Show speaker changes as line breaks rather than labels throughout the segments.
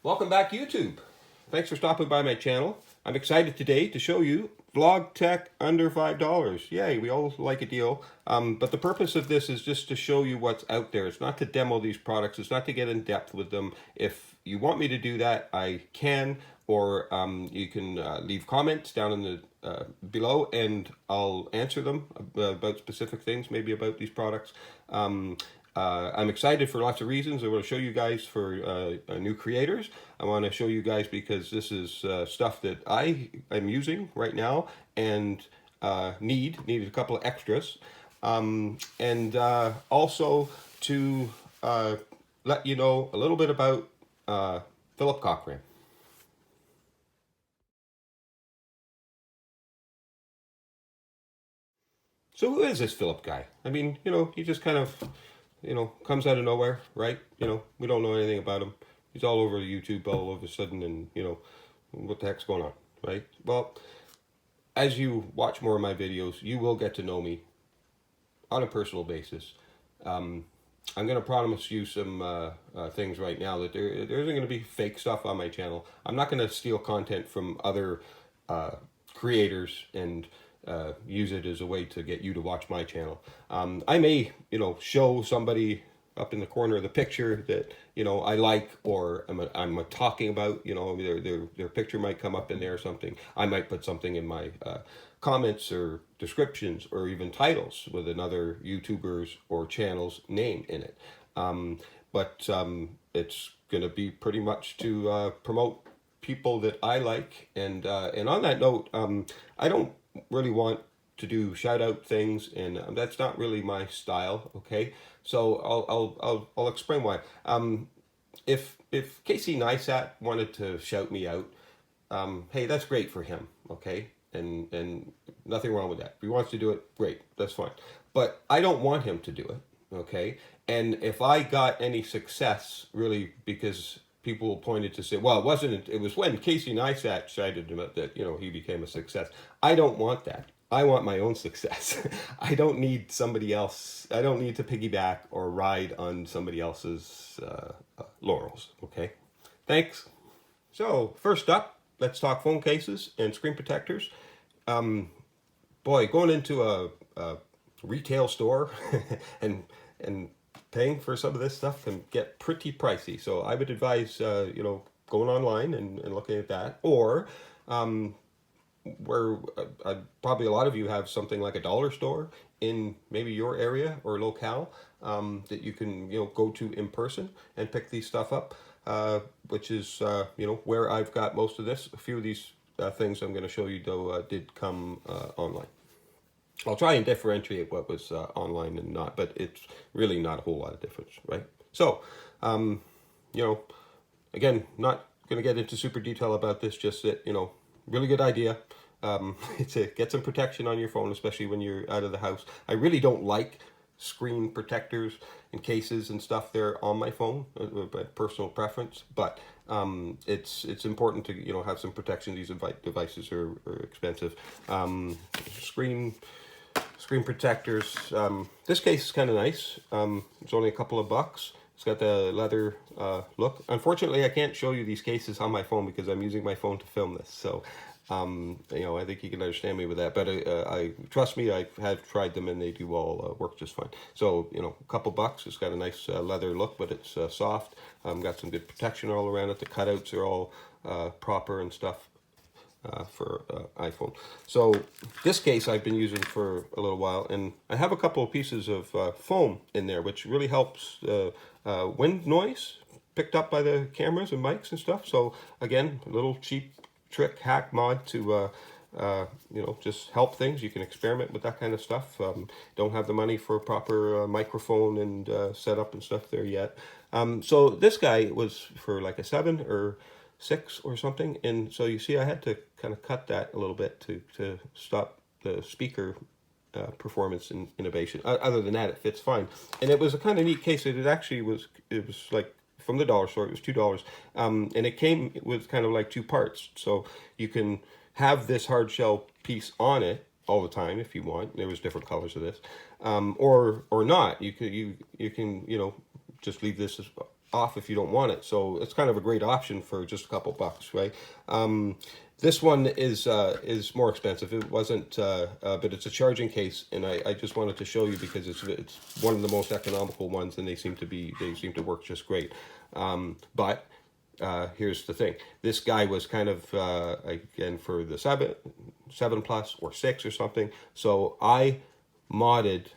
Welcome back, YouTube. Thanks for stopping by my channel. I'm excited today to show you vlog tech under $5. Yay, we all like a deal. But the purpose of this is just to show you what's out there. It's not to demo these products. It's not to get in depth with them. If you want me to do that, I can. Or you can leave comments down in the below, and I'll answer them about specific things, maybe about these products. I'm excited for lots of reasons. I want to show you guys for new creators. I want to show you guys because this is stuff that I am using right now and needed a couple of extras. And also to let you know a little bit about Philip Cockram. So who is this Philip guy? I mean, he just kind of, comes out of nowhere, right? We don't know anything about him. He's all over YouTube all of a sudden, and, what the heck's going on, right? Well, as you watch more of my videos, you will get to know me on a personal basis. I'm going to promise you some things right now that there isn't going to be fake stuff on my channel. I'm not going to steal content from other creators and use it as a way to get you to watch my channel. I may, show somebody up in the corner of the picture that, I like, or I'm talking about, their picture might come up in there or something. I might put something in my comments or descriptions or even titles with another YouTuber's or channel's name in it. But it's going to be pretty much to promote people that I like. And on that note, I don't really want to do shout out things, and that's not really my style. Okay, so I'll explain why. If Casey Neistat wanted to shout me out, hey, that's great for him. Okay, and nothing wrong with that. If he wants to do it, great, that's fine. But I don't want him to do it. Okay, and if I got any success, really, because people pointed to say, well, it was when Casey Neistat shouted him out that, he became a success. I don't want that. I want my own success. I don't need somebody else. I don't need to piggyback or ride on somebody else's laurels. Okay, thanks. So first up, let's talk phone cases and screen protectors. Boy, going into a retail store and paying for some of this stuff can get pretty pricey. So I would advise, going online and looking at that, or where probably a lot of you have something like a dollar store in maybe your area or locale that you can, go to in person and pick these stuff up, which is, where I've got most of this. A few of these things I'm going to show you, though, did come online. I'll try and differentiate what was online and not, but it's really not a whole lot of difference, right? So, again, not going to get into super detail about this, just that, really good idea. It's get some protection on your phone, especially when you're out of the house. I really don't like screen protectors and cases and stuff there on my phone, by personal preference, but it's important to, have some protection. These devices are expensive. Screen protectors. This case is kind of nice. It's only a couple of bucks. It's got the leather look. Unfortunately, I can't show you these cases on my phone because I'm using my phone to film this. So, I think you can understand me with that. But I trust me, I have tried them and they do all work just fine. So, a couple bucks. It's got a nice leather look, but it's soft. Got some good protection all around it. The cutouts are all proper and stuff. For iPhone. So this case I've been using for a little while, and I have a couple of pieces of foam in there, which really helps wind noise picked up by the cameras and mics and stuff. So again, a little cheap trick hack mod to just help things. You can experiment with that kind of stuff. Don't have the money for a proper microphone and setup and stuff there yet. So this guy was for like a 7 or 6 or something, and so you see I had to kind of cut that a little bit to stop the speaker performance and innovation. Other than that, it fits fine, and it was a kind of neat case. It was like from the dollar store. It was $2, and it came with kind of like 2 parts, so you can have this hard shell piece on it all the time if you want. There was different colors of this, or not. You can just leave this as off if you don't want it. So it's kind of a great option for just a couple bucks, right? This one is more expensive. It wasn't, but it's a charging case, and I just wanted to show you because it's one of the most economical ones, and they seem to work just great. But here's the thing: this guy was kind of again for the 7 Plus or 6 or something. So I modded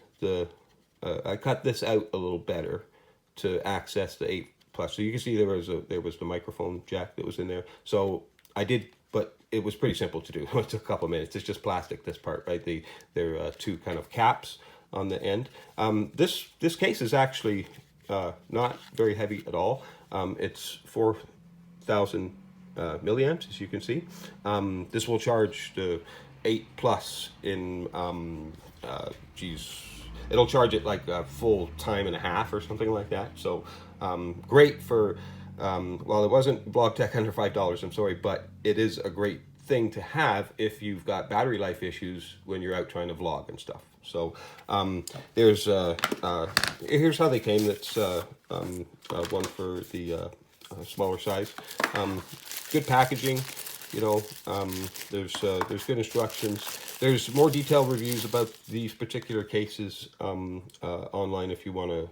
I cut this out a little better to access the 8 Plus. So you can see there was the microphone jack that was in there. So I did, but it was pretty simple to do. It took a couple of minutes. It's just plastic, this part, right? There are two kind of caps on the end. This case is actually not very heavy at all. It's 4,000 milliamps, as you can see. This will charge the 8 Plus in, it'll charge it like a full time and a half or something like that. So great for, well, it wasn't Blog Tech under $5, I'm sorry, but it is a great thing to have if you've got battery life issues when you're out trying to vlog and stuff. So here's how they came. That's one for the smaller size. Good packaging, you know. There's good instructions. There's more detailed reviews about these particular cases online if you want to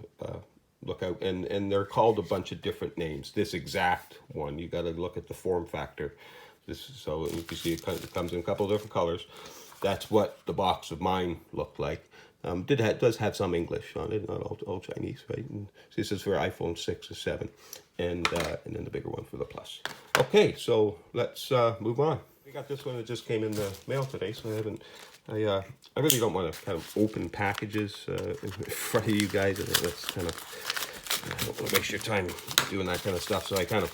look out, and they're called a bunch of different names. This exact one, you got to look at the form factor. So you can see it comes in a couple of different colors. That's what the box of mine looked like. Does have some English on it, not all Chinese, right? And this is for iPhone 6 or 7, and then the bigger one for the Plus. Okay, so let's move on. We got this one that just came in the mail today, so I really don't want to kind of open packages in front of you guys. That's kind of, I don't want to waste your time doing that kind of stuff. So I kind of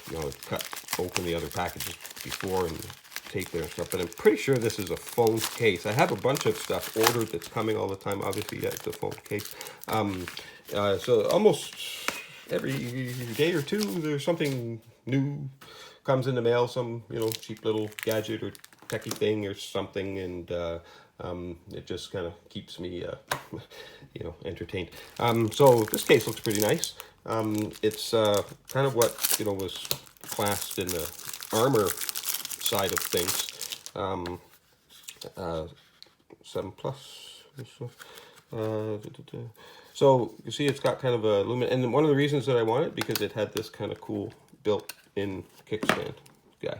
cut open the other packages before and tape there and stuff. But I'm pretty sure this is a phone case. I have a bunch of stuff ordered that's coming all the time. Obviously, yeah, it's a phone case. So almost every day or two, there's something new comes in the mail. Some cheap little gadget or techie thing or something, and it just kind of keeps me entertained. So this case looks pretty nice. It's kind of what was classed in the armor side of things. 7 Plus. So you see, it's got kind of a aluminum, and one of the reasons that I want it because it had this kind of cool built-in kickstand guy,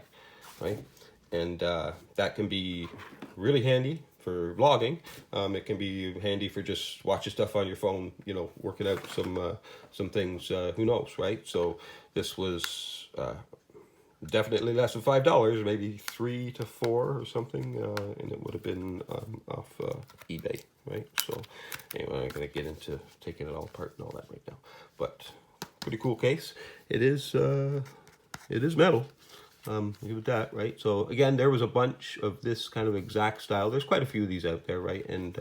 right? And that can be really handy for vlogging. It can be handy for just watching stuff on your phone, working out some things, who knows, right? So this was definitely less than $5, maybe 3 to 4 or something, and it would have been off eBay, right? So anyway, I'm not going to get into taking it all apart and all that right now, but pretty cool case. It is metal. Give it that, right? So again, there was a bunch of this kind of exact style. There's quite a few of these out there, right? And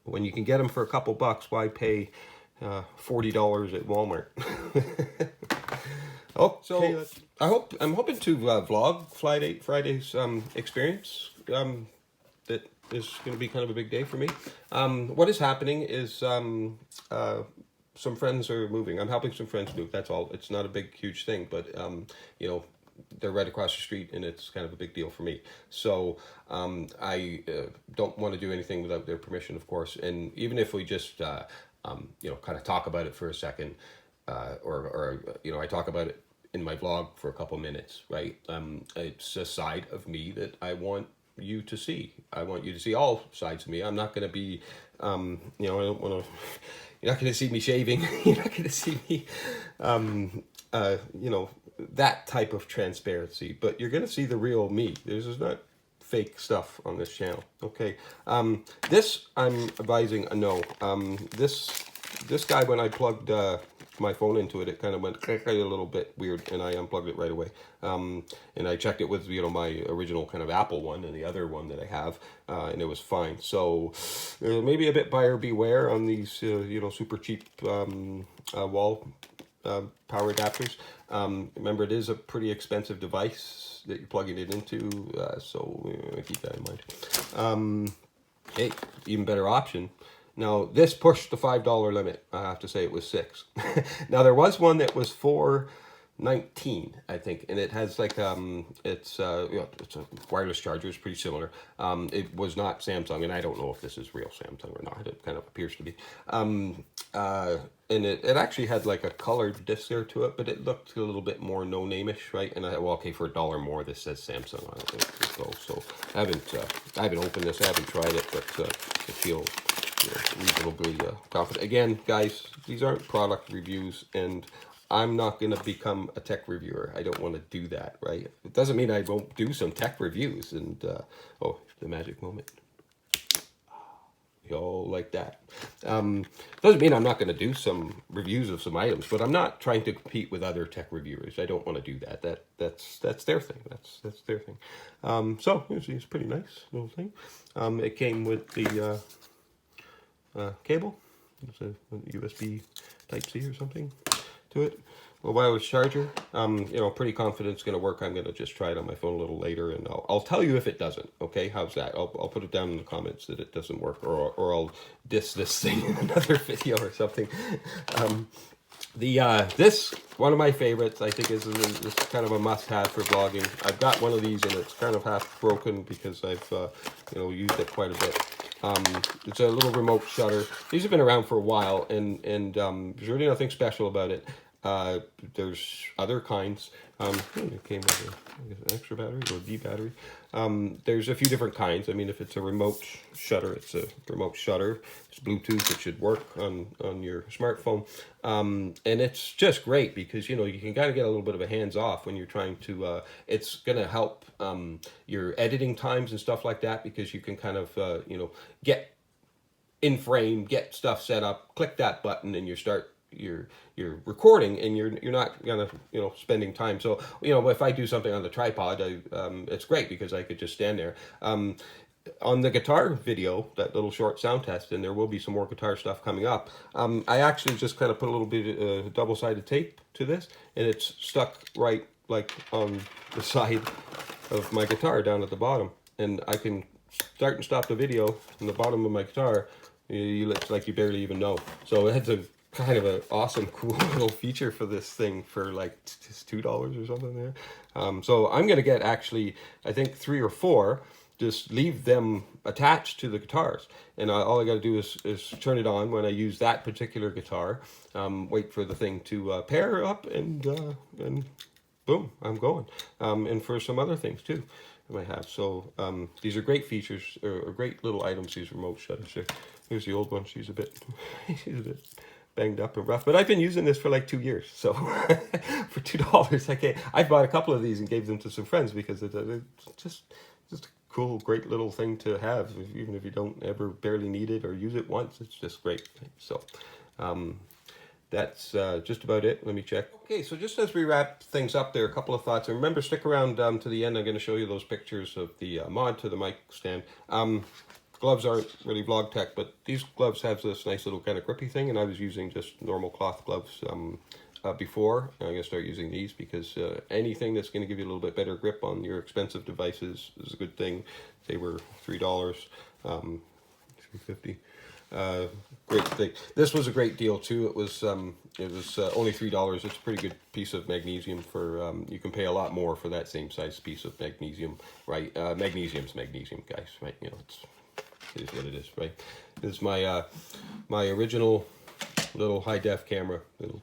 when you can get them for a couple bucks, why pay $40 at Walmart? Oh, so I'm hoping to vlog Friday's experience. That is going to be kind of a big day for me. What is happening is some friends are moving. I'm helping some friends move. That's all. It's not a big, huge thing, but they're right across the street, and it's kind of a big deal for me. So I don't want to do anything without their permission, of course. And even if we just kind of talk about it for a second, or I talk about it in my vlog for a couple minutes, right? It's a side of me that I want you to see. I want you to see all sides of me. I'm not going to be, I don't want to. You're not going to see me shaving. You're not going to see me, that type of transparency. But you're going to see the real me. There's not fake stuff on this channel. Okay. This I'm advising a no. This guy, when I plugged my phone into it, it kind of went a little bit weird, and I unplugged it right away. And I checked it with my original kind of Apple one and the other one that I have, and it was fine. So maybe a bit buyer beware on these super cheap wall power adapters. Remember, it is a pretty expensive device that you're plugging it into, so keep that in mind. Hey, even better option Now, this pushed the $5 limit. I have to say it was 6. Now, there was one that was 419, I think, and it has like it's it's a wireless charger. It's pretty similar. It was not Samsung, and I don't know if this is real Samsung or not. It kind of appears to be. And it actually had like a colored disc there to it, but it looked a little bit more no-name-ish, right? And I thought, well, okay, for $1 more, this says Samsung on it. So I haven't opened this, I haven't tried it, but I feel, you know, reasonably confident. Again, guys, these aren't product reviews, and I'm not going to become a tech reviewer. I don't want to do that, right? It doesn't mean I won't do some tech reviews. And oh, the magic moment. You all like that. Doesn't mean I'm not going to do some reviews of some items, but I'm not trying to compete with other tech reviewers. I don't want to do that. That's their thing. That's their thing. So it's a pretty nice little thing. It came with the cable. It's a USB Type-C or something to it. A wireless charger. You know, pretty confident it's going to work. I'm going to just try it on my phone a little later, and I'll tell you if it doesn't. Okay, how's that? I'll put it down in the comments that it doesn't work, or I'll diss this thing in another video or something. This one of my favorites, I think, is kind of a must-have for vlogging. I've got one of these, and it's kind of half broken because I've you know, used it quite a bit. It's a little remote shutter. These have been around for a while, and there's really nothing special about it. There's other kinds. It came with an extra battery or a D battery. There's a few different kinds. I mean, if it's a remote shutter, it's a remote shutter. It's Bluetooth. It should work on your smartphone. And it's just great because, you know, you can kind of get a little bit of a hands off when you're trying to, it's going to help your editing times and stuff like that, because you can kind of, you know, get in frame, get stuff set up, click that button, and you start you're recording, and you're not gonna, you know, spending time. So, you know, if I do something on the tripod, it's great because I could just stand there. On the guitar video, that little short sound test, and there will be some more guitar stuff coming up, I actually just kind of put a little bit of double-sided tape to this, and it's stuck right like on the side of my guitar down at the bottom, and I can start and stop the video on the bottom of my guitar. It's like you barely even know. So it's a kind of an awesome, cool little feature for this thing for like just $2 or something there. So I'm going to get actually, I think 3 or 4, just leave them attached to the guitars. And all I got to do is turn it on when I use that particular guitar, wait for the thing to pair up, and boom, I'm going. And for some other things too I might have. So these are great features, or great little items, these remote shutters here. Here's the old one. She's a bit banged up and rough, but I've been using this for like 2 years. So for $2, I bought a couple of these and gave them to some friends because it's just a cool, great little thing to have, even if you don't ever barely need it or use it once. It's just great. So that's just about it. Let me check. Okay, so just as we wrap things up there, a couple of thoughts. And remember, stick around to the end. I'm going to show you those pictures of the mod to the mic stand. Gloves aren't really vlog tech, but these gloves have this nice little kind of grippy thing, and I was using just normal cloth gloves before. I'm going to start using these because anything that's going to give you a little bit better grip on your expensive devices is a good thing. They were $3, $3.50. Great thing. This was a great deal too. It was only $3. It's a pretty good piece of magnesium for. You can pay a lot more for that same size piece of magnesium, right? Magnesium's magnesium, guys, right? You know, it is what it is, right? This is my my original little high def camera, little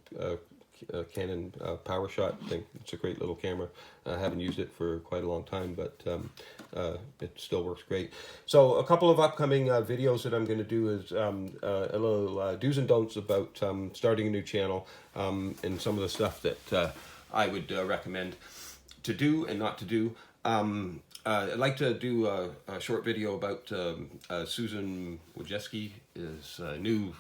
Canon PowerShot thing. It's a great little camera. I haven't used it for quite a long time, but it still works great. So a couple of upcoming videos that I'm going to do is a little do's and don'ts about starting a new channel, and some of the stuff that I would recommend to do and not to do. I'd like to do a short video about Susan Wojcicki's new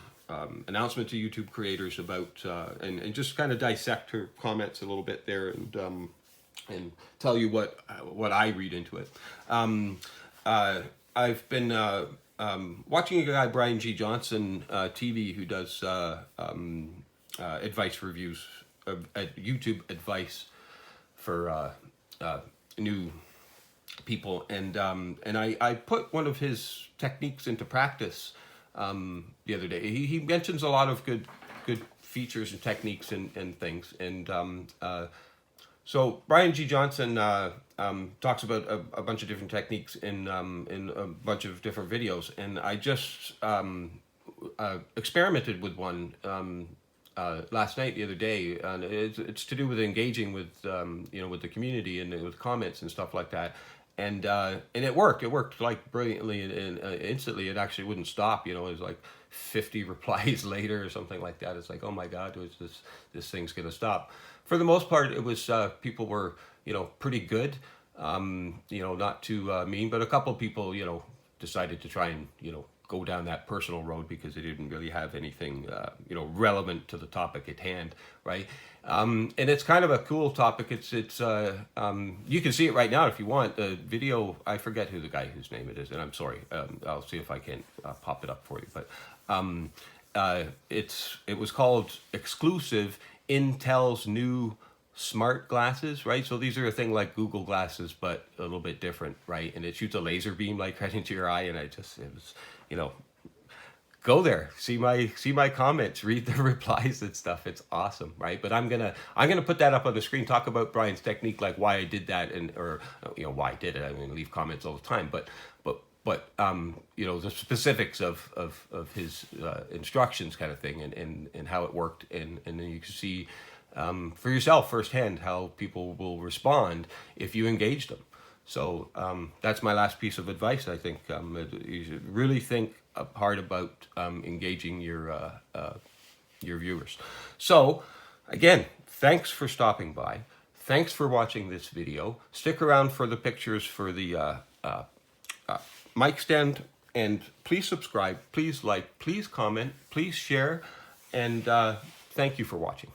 announcement to YouTube creators about, and just kind of dissect her comments a little bit there, and tell you what I read into it. I've been watching a guy, Brian G. Johnson TV, who does advice reviews, YouTube advice for new people, and I put one of his techniques into practice the other day. He mentions a lot of good features and techniques and things. And so Brian G. Johnson talks about a bunch of different techniques in a bunch of different videos. And I just experimented with one last night, the other day, and it's to do with engaging with with the community and with comments and stuff like that. And it worked. It worked like brilliantly, and instantly it actually wouldn't stop. It was like 50 replies later or something like that. It's like, oh my God, this thing's gonna stop? For the most part, it was people were pretty good. Not too mean, but a couple people decided to try and go down that personal road because they didn't really have anything relevant to the topic at hand, right? And it's kind of a cool topic. It's you can see it right now if you want. The video, I forget who the guy whose name it is, and I'm sorry. I'll see if I can pop it up for you. But it was called Exclusive Intel's New Smart Glasses, right? So these are a thing like Google glasses, but a little bit different, right? And it shoots a laser beam like right into your eye, and it was go there, see my comments, read the replies and stuff. It's awesome, right? But I'm gonna put that up on the screen, talk about Brian's technique, like why I did that, or why I did it. I mean, leave comments all the time, but the specifics of his instructions, kind of thing, and how it worked, and then you can see for yourself firsthand how people will respond if you engage them. So that's my last piece of advice. I think you should really think hard about engaging your viewers. So again, thanks for stopping by. Thanks for watching this video. Stick around for the pictures for the mic stand, and please subscribe, please like, please comment, please share, and thank you for watching.